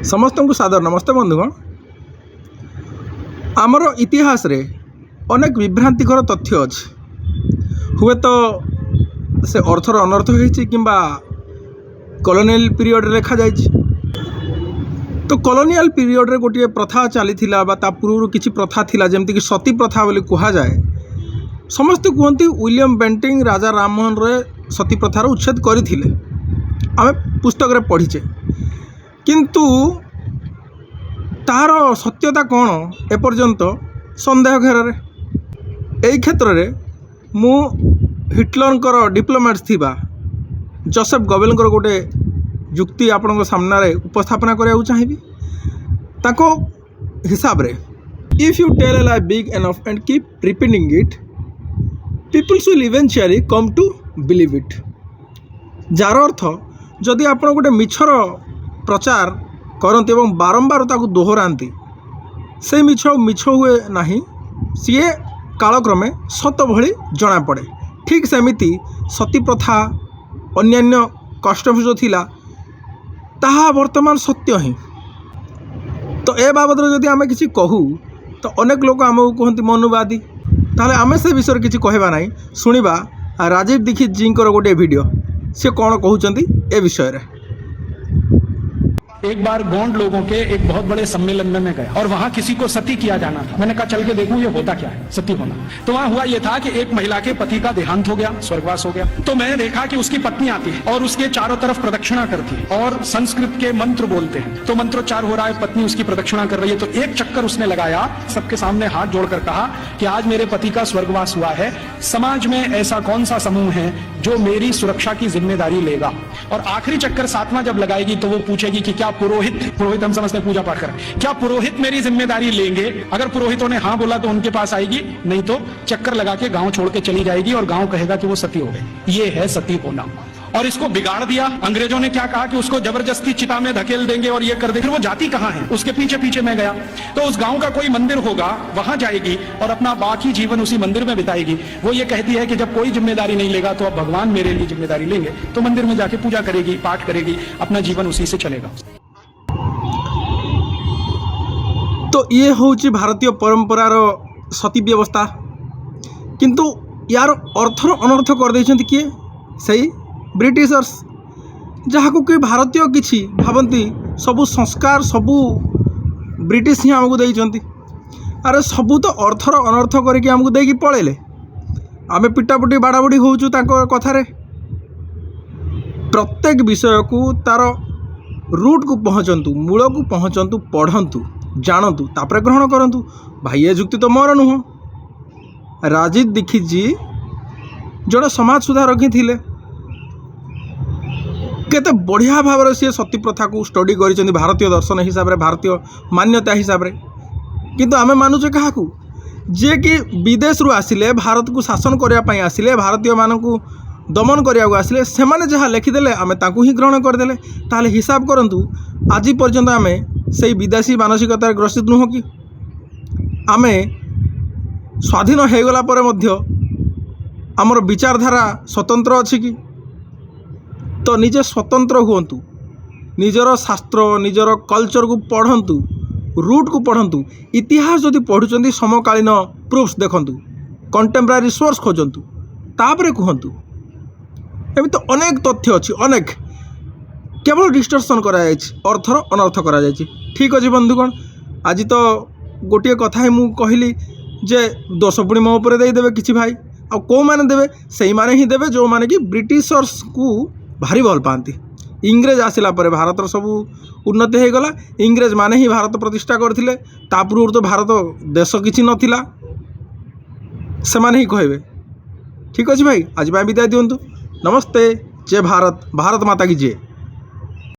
समस्त को सादर नमस्ते बंधुगण। आमर इतिहास रे अनेक विभ्रांतिकर तथ्य अच्छे। हुए तो से अर्थर अनर्थ होती किंबा कॉलोनियल पीरियड लिखा जाए। तो कॉलोनियल पीरियड रे गोटे प्रथा चली पूर्व किसी प्रथा थिला जमती कि सती प्रथा बोली कहा जाए। समस्ते कहते विलियम बेंटिंग राजा राममोहन रे सती प्रथार उच्छेद करथिले। आमे पुस्तक रे पढ़ीचे किंतु तार सत्यता कौन एपर्यंत संदेह घेर। यही क्षेत्र में मु हिटलर डिप्लोमेट्स थिबा जोसेफ गोबेलकर गोटे जुक्ति आपण सामने उपस्थापना करने चाहिए। ताको हिसाब रे if you tell a lie big enough and keep repeating it peoples will eventually come to believe it. जार अर्थ जदि आप गोटे मिछर प्रचार करते और बारंबार ताकू दोहराती से मिछ हुए ना सी कालक्रमे सत भली जना पड़े। ठीक सेमिति सती प्रथा अन्यान्य कष्ट जो थिला ताहा वर्तमान सत्य ही। तो ए बाबद जदि आमे किसी कहू तो अनेक लोग आमको कहते मनुवादी। ताहले आमे से विषय किसी कहबा नहीं। शुणिबा राजीव दीक्षित जी गोटे वीडियो से कौन कहउचंती ए विषय रे। एक बार गोंड लोगों के एक बहुत बड़े सम्मेलन में मैं गया और वहां किसी को सती किया जाना था। मैंने कहा चल के देखूं ये होता क्या है सती होना। तो वहां हुआ ये था कि एक महिला के पति का देहांत हो गया, स्वर्गवास हो गया। तो मैंने देखा कि उसकी पत्नी आती है और उसके चारों तरफ प्रदक्षिणा करती है और संस्कृत के मंत्र बोलते हैं। तो मंत्रोच्चार हो रहा है, पत्नी उसकी प्रदक्षिणा कर रही है। तो एक चक्कर उसने लगाया, सबके सामने हाथ जोड़कर कहा कि आज मेरे पति का स्वर्गवास हुआ है, समाज में ऐसा कौन सा समूह है जो मेरी सुरक्षा की जिम्मेदारी लेगा। और आखिरी चक्कर सातवां जब लगाएगी तो वो पूछेगी कि क्या पुरोहित हम समझते हैं पूजा पाठ कर, क्या पुरोहित मेरी जिम्मेदारी लेंगे। अगर पुरोहितों ने हाँ बोला तो उनके पास आएगी, नहीं तो चक्कर लगा के गांव छोड़ के चली जाएगी और गांव कहेगा कि वो सती हो गई। ये है सती होना। और इसको बिगाड़ दिया। अंग्रेजों ने क्या कहा कि उसको जबरदस्ती चिता में धकेल देंगे और ये कर देंगे। फिर वो जाती कहाँ है, उसके पीछे पीछे मैं गया। तो उस गांव का कोई मंदिर होगा, वहां जाएगी और अपना बाकी जीवन उसी मंदिर में बिताएगी। वो ये कहती है कि जब कोई जिम्मेदारी नहीं लेगा तो अब भगवान मेरे लिए जिम्मेदारी लेंगे। तो मंदिर में जाके पूजा करेगी, पाठ करेगी, अपना जीवन उसी से चलेगा। तो ये हूँ भारतीय परंपरार सती व्यवस्था। किंतु यार अर्थर अनर्थ कर देइछन्ति किए सही ब्रिटिशर्स, जहाँ को कि भारतीय किछि भावती सबू संस्कार सबू ब्रिटिश ही आमको देइछन्ति। अरे सबू तो अर्थर अनर्थ करके आमको देकी पळेले। आमे पिटापुटी बाड़ाबुड़ी होउछु तांको कथारे। प्रत्येक विषय को तार रूट को पहुँचतु, मूल को पहुँचतु, पढ़ंतु, जानतु, तापर ग्रहण करंतु। भाई ये जुक्ति तो मोर नुह। राजीव दीक्षित जी जोड़े समाज सुधारक थिले, केते बढ़िया भाव सी सती प्रथा को स्टडी कर भारतीय दर्शन हिसाब रे, भारतीय मान्यता हिसाब रे। किंतु आमे मानुचे क्या जे कि विदेश रु आसिले, भारत को शासन करने आसिले, भारतीय मानू दमन करने आसिले, से जहाँ लिखिदेले आमे ताकू ही ग्रहण करदेले। ताहले हिसाब करंतु आज पर्यंत आमे से विदेशी मानसिकतार ग्रसित नुह कि आमे स्वाधीन हो गला परे मध्य आमर विचारधारा स्वतंत्र अच्छी कि। तो निजे स्वतंत्र हुंतु, निजर शास्त्र निजर कल्चर को पढ़ंतु, रूट को पढ़ंतु। इतिहास जदि पढ़ुचंती समकालीन प्रूफ्स देखंतु, कंटेम्परारी सोर्स खोजंतु, तापरे कहंतु। एमि तो अनेक तथ्य अच्छी, अनेक केवल डिस्टर्शन करा अर्थर अनर्थ करा। ठीक अच्छे बंधुगण, आज तो गोटे कथा ही मुझे कहली जे दोष पुणी मो उपर देदेवे किसी भाई आ कौ मैंने देवे से माने ही देवे जो माने कि ब्रिटिशर्स को भारी भल पाती। इंग्रेज आसिला परे भारत सबू उन्नति हो गला। इंग्रेज माने ही भारत प्रतिष्ठा करथिले। ता पूर्व तो भारत देश किछि नथिला, से माने ही कहबे। ठीक अच्छे भाई, आज विदाय दिंतु। नमस्ते, जय भारत, भारत माता की जय।